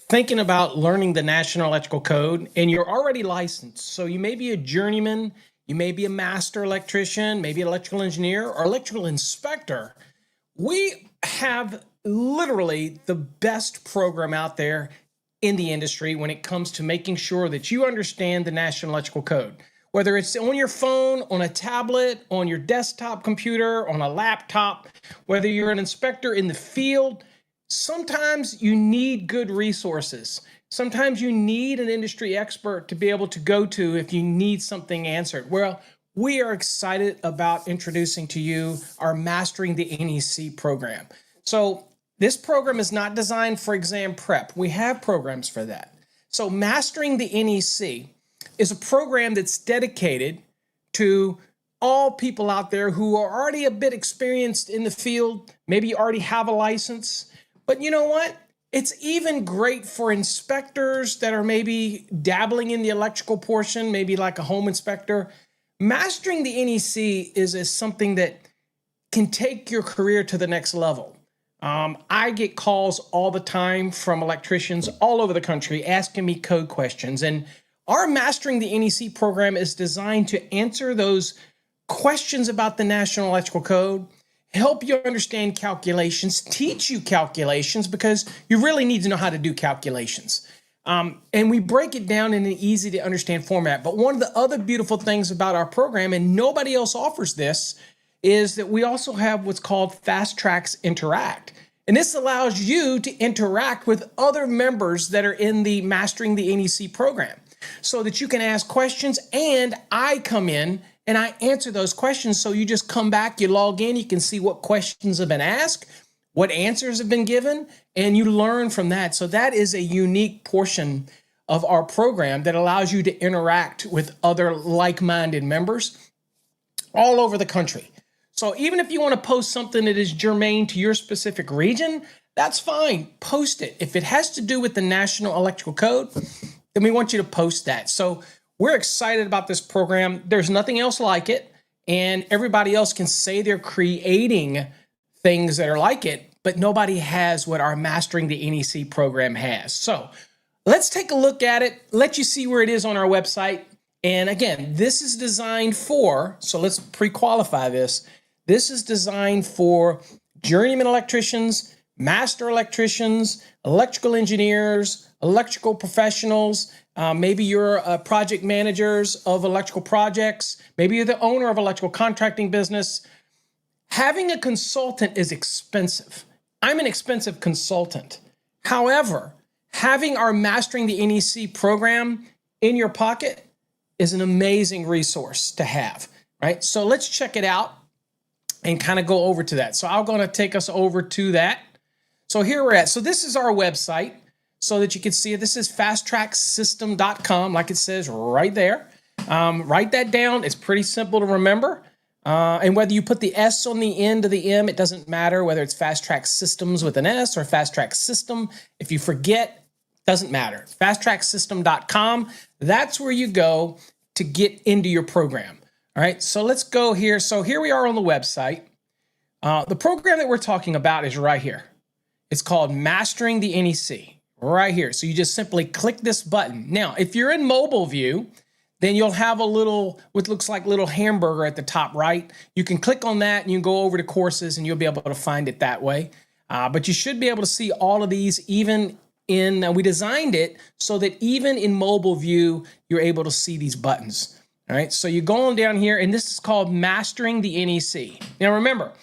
thinking about learning the National Electrical Code and you're already licensed, so you may be a journeyman, you may be a master electrician, maybe an electrical engineer or electrical inspector, we have literally the best program out there in the industry when it comes to making sure that you understand the National Electrical Code. Whether it's on your phone, on a tablet, on your desktop computer, on a laptop, whether you're an inspector in the field, sometimes you need good resources. Sometimes you need an industry expert to be able to go to if you need something answered. Well, we are excited about introducing to you our Mastering the NEC program. So this program is not designed for exam prep. We have programs for that. So Mastering the NEC is a program that's dedicated to all people out there who are already a bit experienced in the field. Maybe you already have a license, but you know what? It's even great for inspectors that are maybe dabbling in the electrical portion, maybe like a home inspector. Mastering the NEC is something that can take your career to the next level. I get calls all the time from electricians all over the country asking me code questions, and our Mastering the NEC program is designed to answer those questions about the National Electrical Code, help you understand calculations, teach you calculations because you really need to know how to do calculations. And we break it down in an easy to understand format. But one of the other beautiful things about our program, and nobody else offers this, is that we also have what's called Fast Tracks Interact. And this allows you to interact with other members that are in the Mastering the NEC program so that you can ask questions and I come in and I answer those questions. So you just come back, you log in, you can see what questions have been asked, what answers have been given, and you learn from that. So that is a unique portion of our program that allows you to interact with other like-minded members all over the country. So even if you want to post something that is germane to your specific region, that's fine. Post it. If it has to do with the National Electrical Code, then we want you to post that. So we're excited about this program. There's nothing else like it, and everybody else can say they're creating things that are like it, but nobody has what our Mastering the NEC program has. So let's take a look at it, let you see where it is on our website. And again, this is designed for, so let's pre-qualify this. This is designed for journeyman electricians, master electricians, electrical engineers, electrical professionals. Maybe you're project managers of electrical projects. Maybe you're the owner of electrical contracting business. Having a consultant is expensive. I'm an expensive consultant. However, having our Mastering the NEC program in your pocket is an amazing resource to have, right? So let's check it out and kind of go over to that. So I'm going to take us over to that. So here we're at. So this is our website so that you can see it. This is fasttracksystem.com, like it says right there. Write that down. It's pretty simple to remember. And whether you put the S on the end of the M, it doesn't matter whether it's Fast Track Systems with an S or Fast Track System. If you forget, doesn't matter. Fasttracksystem.com. That's where you go to get into your program. All right, so let's go here. So here we are on the website. The program that we're talking about is right here. It's called Mastering the NEC, right here. So you just simply click this button. Now, if you're in mobile view, then you'll have a little, what looks like little hamburger at the top right. You can click on that and you can go over to courses and you'll be able to find it that way. But you should be able to see all of these even in, we designed it so that even in mobile view, you're able to see these buttons. All right, so you go on down here, and this is called Mastering the NEC. Now remember,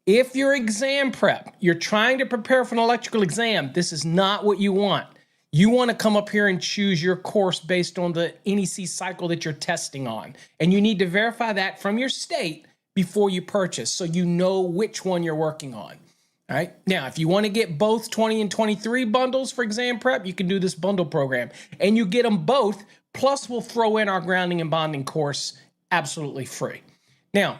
if you're exam prep, you're trying to prepare for an electrical exam, this is not what you want. You want to come up here and choose your course based on the NEC cycle that you're testing on. And you need to verify that from your state before you purchase so you know which one you're working on. All right, now if you want to get both 20 and 23 bundles for exam prep, you can do this bundle program. And you get them both. Plus, we'll throw in our grounding and bonding course absolutely free. Now,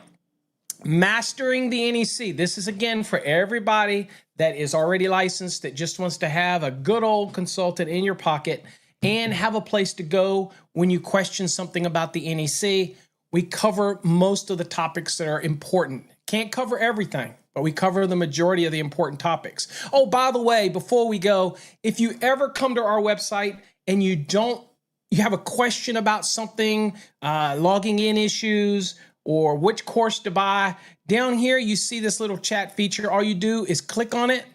Mastering the NEC. This is, again, for everybody that is already licensed, that just wants to have a good old consultant in your pocket and have a place to go when you question something about the NEC. We cover most of the topics that are important. Can't cover everything, but we cover the majority of the important topics. Oh, by the way, before we go, if you ever come to our website and you have a question about something, logging in issues, or which course to buy, down here you see this little chat feature. All you do is click on it.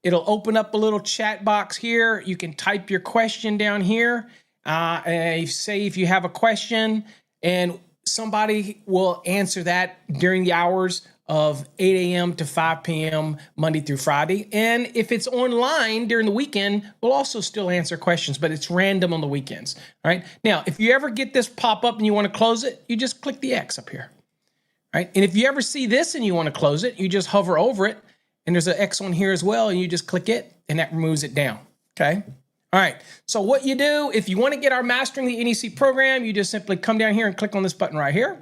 It'll open up a little chat box here. You can type your question down here. And say if you have a question, and somebody will answer that during the hours of 8 a.m. to 5 p.m. Monday through Friday. And if it's online during the weekend, we'll also still answer questions, but it's random on the weekends. All right. Now, if you ever get this pop up and you want to close it, you just click the X up here. All right. And if you ever see this and you want to close it, you just hover over it. And there's an X on here as well. And you just click it and that removes it down. Okay. All right. So what you do, if you want to get our Mastering the NEC program, you just simply come down here and click on this button right here.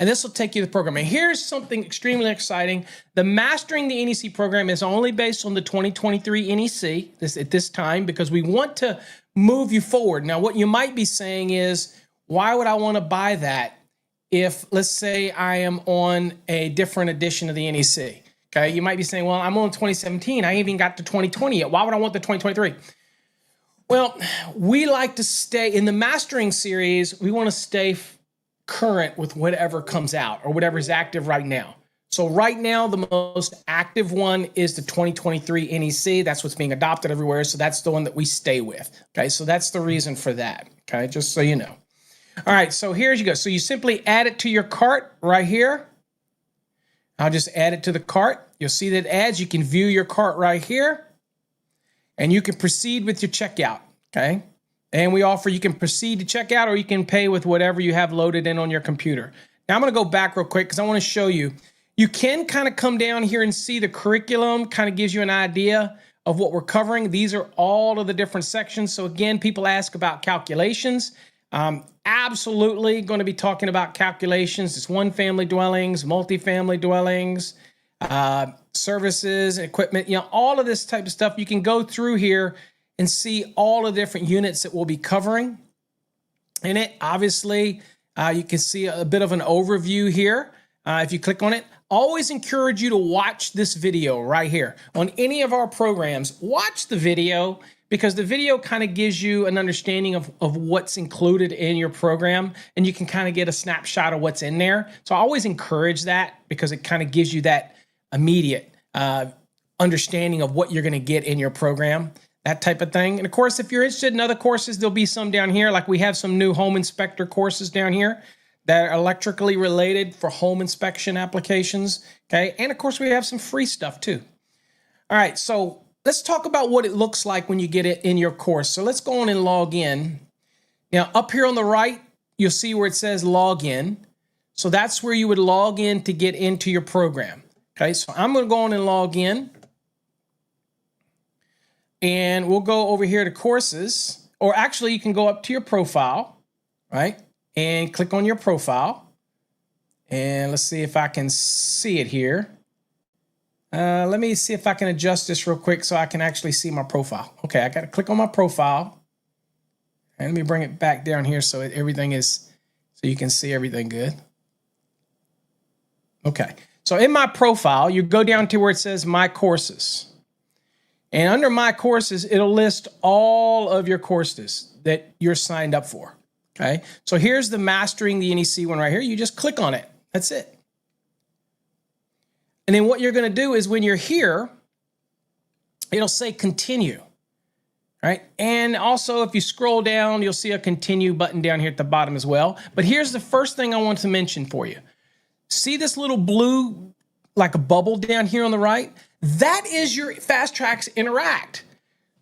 And this will take you to the program. And here's something extremely exciting. The Mastering the NEC program is only based on the 2023 NEC at this time because we want to move you forward. Now, what you might be saying is, why would I want to buy that if, let's say, I am on a different edition of the NEC? Okay, you might be saying, well, I'm on 2017. I ain't even got to 2020 yet. Why would I want the 2023? Well, we like to stay in the Mastering series. We want to stay current with whatever comes out or whatever is active right now. So right now, the most active one is the 2023 NEC. That's what's being adopted everywhere. So that's the one that we stay with. Okay, so that's the reason for that. Okay, just so you know. All right, so here you go. So you simply add it to your cart right here. I'll just add it to the cart. You'll see that it adds. You can view your cart right here. And you can proceed with your checkout. Okay. And we offer you can proceed to checkout or you can pay with whatever you have loaded in on your computer. Now I'm going to go back real quick because I want to show you. You can kind of come down here and see the curriculum, kind of gives you an idea of what we're covering. These are all of the different sections. So again, people ask about calculations. Absolutely going to be talking about calculations. It's one family dwellings, multifamily dwellings, services, equipment, all of this type of stuff. You can go through here and see all the different units that we'll be covering in it. Obviously, you can see a bit of an overview here. If you click on it, always encourage you to watch this video right here. On any of our programs, watch the video because the video kind of gives you an understanding of what's included in your program, and you can kind of get a snapshot of what's in there. So I always encourage that because it kind of gives you that immediate understanding of what you're going to get in your program, that type of thing. And of course, if you're interested in other courses, there'll be some down here. Like we have some new home inspector courses down here that are electrically related for home inspection applications. Okay. And of course, we have some free stuff too. All right. So let's talk about what it looks like when you get it in your course. So let's go on and log in. Now, up here on the right, you'll see where it says log in. So that's where you would log in to get into your program. Okay, so I'm going to go on and log in. And we'll go over here to courses. Or actually, you can go up to your profile, right? And click on your profile. And let's see if I can see it here. Let me see if I can adjust this real quick so I can actually see my profile. Okay, I got to click on my profile. And let me bring it back down here so everything is, so you can see everything good. Okay, so in my profile, you go down to where it says My Courses. And under My Courses, it'll list all of your courses that you're signed up for. Okay, so here's the Mastering the NEC one right here. You just click on it. That's it. And then what you're going to do is when you're here, it'll say continue, right? And also if you scroll down, you'll see a continue button down here at the bottom as well. But here's the first thing I want to mention for you. See this little blue, like a bubble down here on the right? That is your Fast Tracks Interact.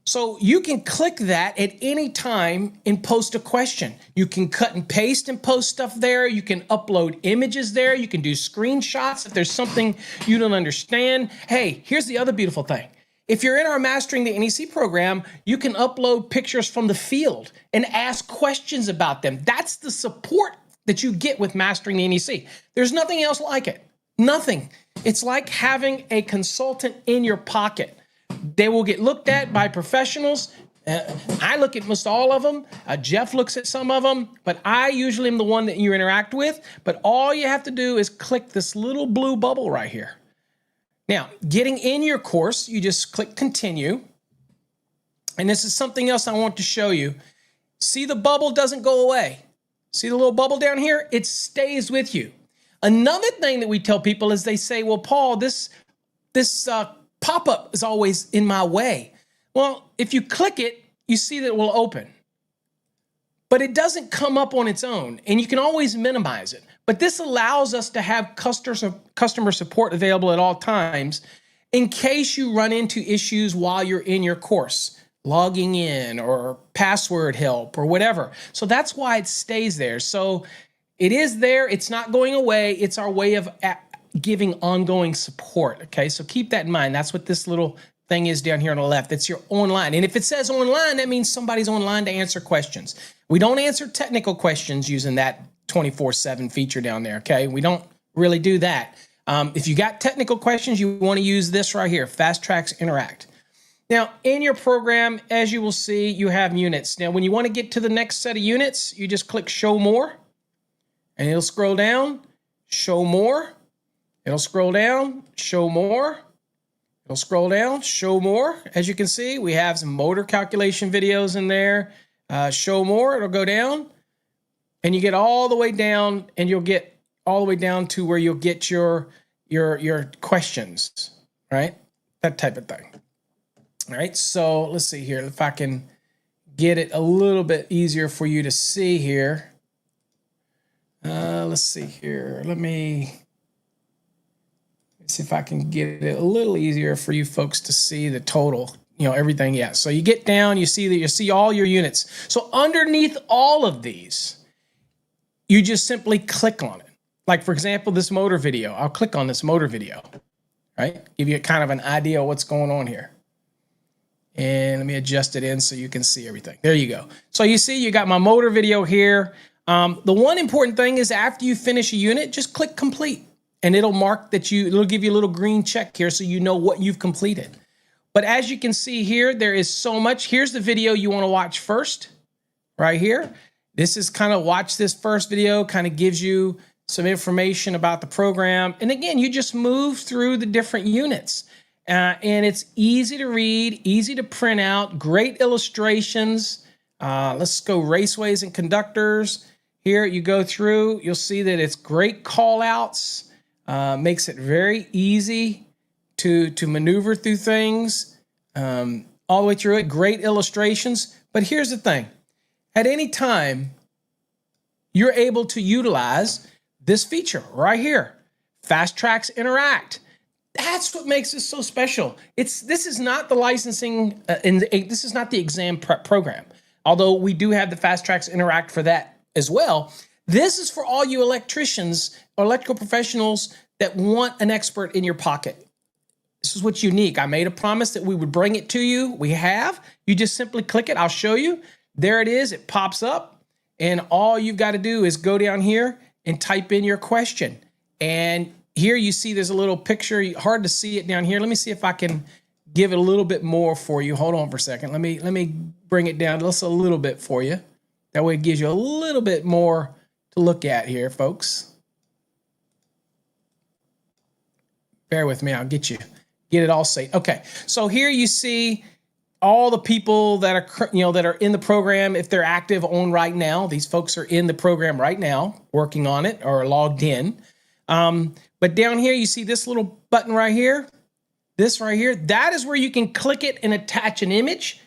So you can click that at any time and post a question. You can cut and paste and post stuff there. You can upload images there. You can do screenshots if there's something you don't understand. Hey, here's the other beautiful thing. If you're in our Mastering the NEC program, you can upload pictures from the field and ask questions about them. That's the support that you get with Mastering the NEC. There's nothing else like it. Nothing. It's like having a consultant in your pocket. They will get looked at by professionals. I look at most all of them. Jeff looks at some of them, but I usually am the one that you interact with. But all you have to do is click this little blue bubble right here. Now, getting in your course, you just click continue. And this is something else I want to show you. See, the bubble doesn't go away. See the little bubble down here? It stays with you. Another thing that we tell people is they say, well, Paul, this pop-up is always in my way. Well, if you click it, you see that it will open. But it doesn't come up on its own, and you can always minimize it. But this allows us to have customer support available at all times in case you run into issues while you're in your course, logging in or password help or whatever. So that's why it stays there. So it is there. It's not going away. It's our way of giving ongoing support. Okay, so keep that in mind. That's what this little thing is down here on the left. It's your online. And if it says online, that means somebody's online to answer questions. We don't answer technical questions using that 24/7 feature down there, okay? We don't really do that. If you got technical questions, you want to use this right here, Fast Tracks Interact. Now, in your program, as you will see, you have units. Now, when you want to get to the next set of units, you just click Show More, and it'll scroll down, Show More. It'll scroll down, Show More. It'll scroll down, Show More. As you can see, we have some motor calculation videos in there. Show More, it'll go down, and you get all the way down, and you'll get all the way down to where you'll get your questions, right? That type of thing. All right, so let's see here. If I can get it a little bit easier for you to see here. Let's see here. Let me see if I can get it a little easier for you folks to see the total, everything. Yeah, so you get down, you see all your units. So underneath all of these, you just simply click on it. Like, for example, this motor video. I'll click on this motor video, right? Give you kind of an idea of what's going on here. And let me adjust it in so you can see everything. There you go. So you see, you got my motor video here. The one important thing is after you finish a unit, just click complete. And it'll mark that it'll give you a little green check here so you know what you've completed. But as you can see here, there is so much. Here's the video you want to watch first, right here. This is kind of watch this first video, kind of gives you some information about the program. And again, you just move through the different units. And it's easy to read, easy to print out, great illustrations. Let's go raceways and conductors. Here you go through, you'll see that it's great call outs, makes it very easy to maneuver through things all the way through it, great illustrations. But here's the thing, at any time, you're able to utilize this feature right here, Fast Tracks Interact. That's what makes this so special. This is not the licensing, this is not the exam prep program, although we do have the Fast Tracks Interact for that as well. This is for all you electricians or electrical professionals that want an expert in your pocket. This is what's unique. I made a promise that we would bring it to you. We have. You just simply click it. I'll show you. There it is. It pops up. And all you've got to do is go down here and type in your question. And here you see there's a little picture. Hard to see it down here. Let me see if I can give it a little bit more for you. Hold on for a second. Let me bring it down just a little bit for you. That way it gives you a little bit more to look at here, folks. Bear with me. I'll get it all safe. Okay. So here you see all the people that are in the program, if they're active on right now. These folks are in the program right now, working on it or logged in. But down here, you see this little button right here, this right here, that is where you can click it and attach an image,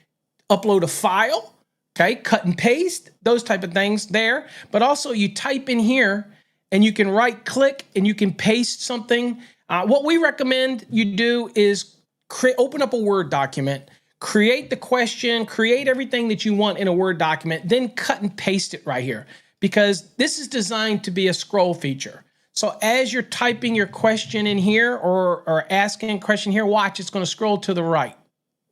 upload a file, okay, cut and paste, those type of things there. But also you type in here and you can right click and you can paste something. What we recommend you do is open up a Word document, create the question, create everything that you want in a Word document, then cut and paste it right here, because this is designed to be a scroll feature. So as you're typing your question in here or asking a question here, watch, it's going to scroll to the right.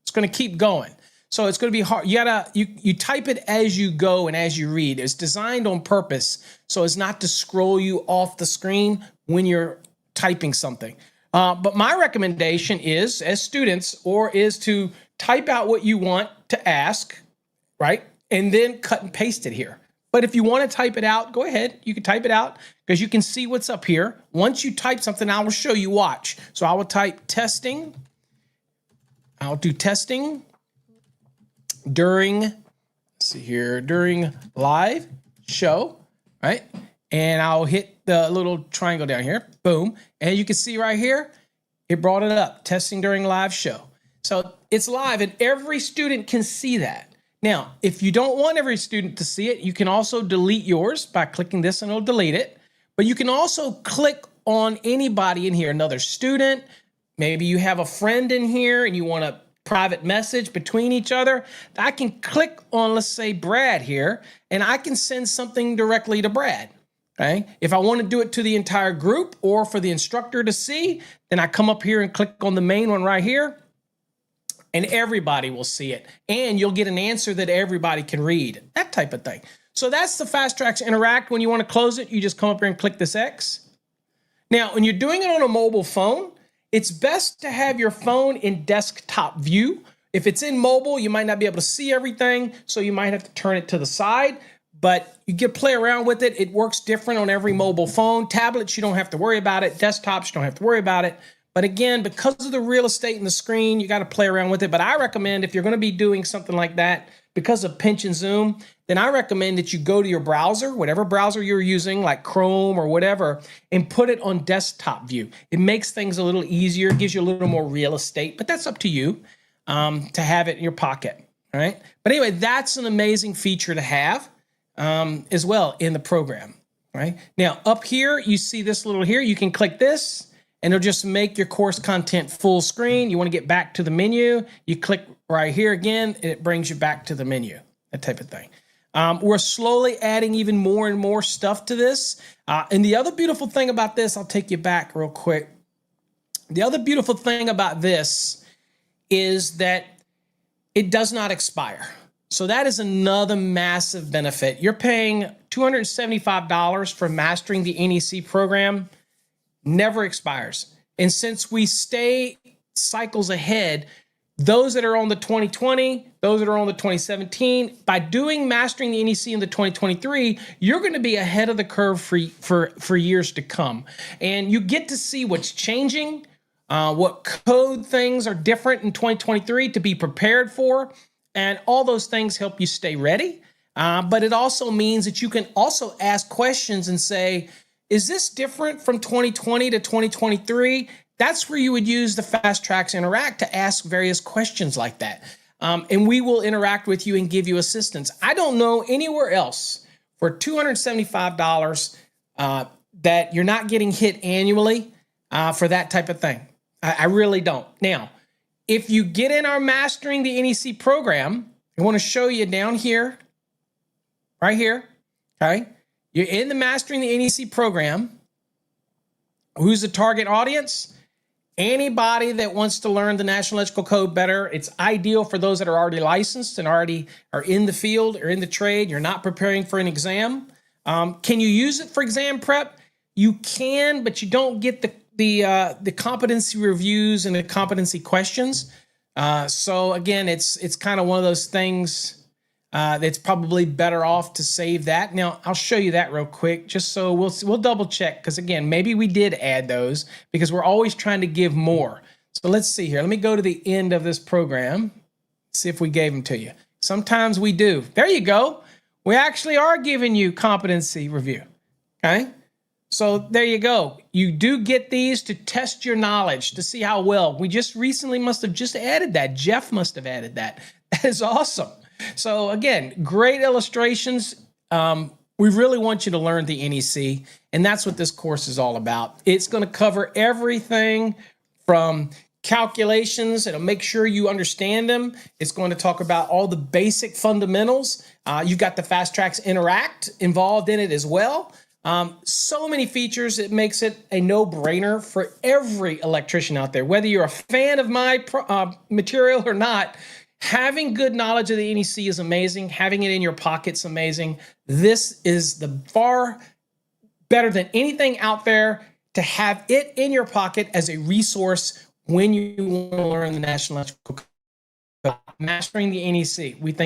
It's going to keep going. So it's going to be hard. You type it as you go and as you read. It's designed on purpose so as not to scroll you off the screen when you're typing something. But my recommendation is, as students, is to type out what you want to ask, right? And then cut and paste it here. But if you want to type it out, go ahead. You can type it out because you can see what's up here. Once you type something, I will show you. Watch. So I will type testing. I'll do testing during, let's see here, during live show, right? And I'll hit the little triangle down here. Boom. And you can see right here, it brought it up. Testing during live show. So it's live and every student can see that. Now, if you don't want every student to see it, you can also delete yours by clicking this and it'll delete it. But you can also click on anybody in here, another student. Maybe you have a friend in here and you want a private message between each other. I can click on, let's say, Brad here, and I can send something directly to Brad. Okay? If I want to do it to the entire group or for the instructor to see, then I come up here and click on the main one right here, and everybody will see it. And you'll get an answer that everybody can read, that type of thing. So that's the Fast Tracks Interact. When you want to close it, you just come up here and click this X. Now, when you're doing it on a mobile phone, it's best to have your phone in desktop view. If it's in mobile, you might not be able to see everything, so you might have to turn it to the side, but you can play around with it. It works different on every mobile phone. Tablets, you don't have to worry about it. Desktops, you don't have to worry about it. But again, because of the real estate in the screen, you got to play around with it. But I recommend if you're going to be doing something like that, because of pinch and zoom, then I recommend that you go to your browser, whatever browser you're using, like Chrome or whatever, and put it on desktop view. It makes things a little easier, gives you a little more real estate, but that's up to you to have it in your pocket, all right? But anyway, that's an amazing feature to have as well in the program, right? Now, up here, you see this little here, you can click this, and it'll just make your course content full screen. You want to get back to the menu, you click right here again, and it brings you back to the menu, that type of thing. We're slowly adding even more and more stuff to this. And the other beautiful thing about this, I'll take you back real quick. The other beautiful thing about this is that it does not expire. So that is another massive benefit. You're paying $275 for mastering the NEC program, never expires. And since we stay cycles ahead, those that are on the 2020, those that are on the 2017, by doing Mastering the NEC in the 2023, you're going to be ahead of the curve for years to come. And you get to see what's changing, what code things are different in 2023 to be prepared for, and all those things help you stay ready. But it also means that you can also ask questions and say, is this different from 2020 to 2023? That's where you would use the Fast Tracks Interact to ask various questions like that. And we will interact with you and give you assistance. I don't know anywhere else for $275 that you're not getting hit annually for that type of thing. I really don't. Now, if you get in our Mastering the NEC program, I want to show you down here, right here, okay? You're in the Mastering the NEC program. Who's the target audience? Anybody that wants to learn the National Electrical Code better. It's ideal for those that are already licensed and already are in the field or in the trade. You're not preparing for an exam. Can you use it for exam prep? You can, but you don't get the competency reviews and the competency questions. So again, it's kind of one of those things that's probably better off to save that. Now, I'll show you that real quick, just so we'll double check, because again, maybe we did add those because we're always trying to give more. So let's see here. Let me go to the end of this program, see if we gave them to you. Sometimes we do. There you go. We actually are giving you competency review, okay? So there you go. You do get these to test your knowledge, to see how well. We just recently must have just added that. Jeff must have added that. That is awesome. So again, great illustrations. We really want you to learn the NEC, and that's what this course is all about. It's going to cover everything from calculations. It'll make sure you understand them. It's going to talk about all the basic fundamentals. You've got the Fast Tracks Interact involved in it as well. So many features, it makes it a no-brainer for every electrician out there. Whether you're a fan of my material or not, having good knowledge of the NEC is amazing. Having it in your pocket's amazing. This is the far better than anything out there to have it in your pocket as a resource when you want to learn the National Electrical Code. Mastering the NEC. We think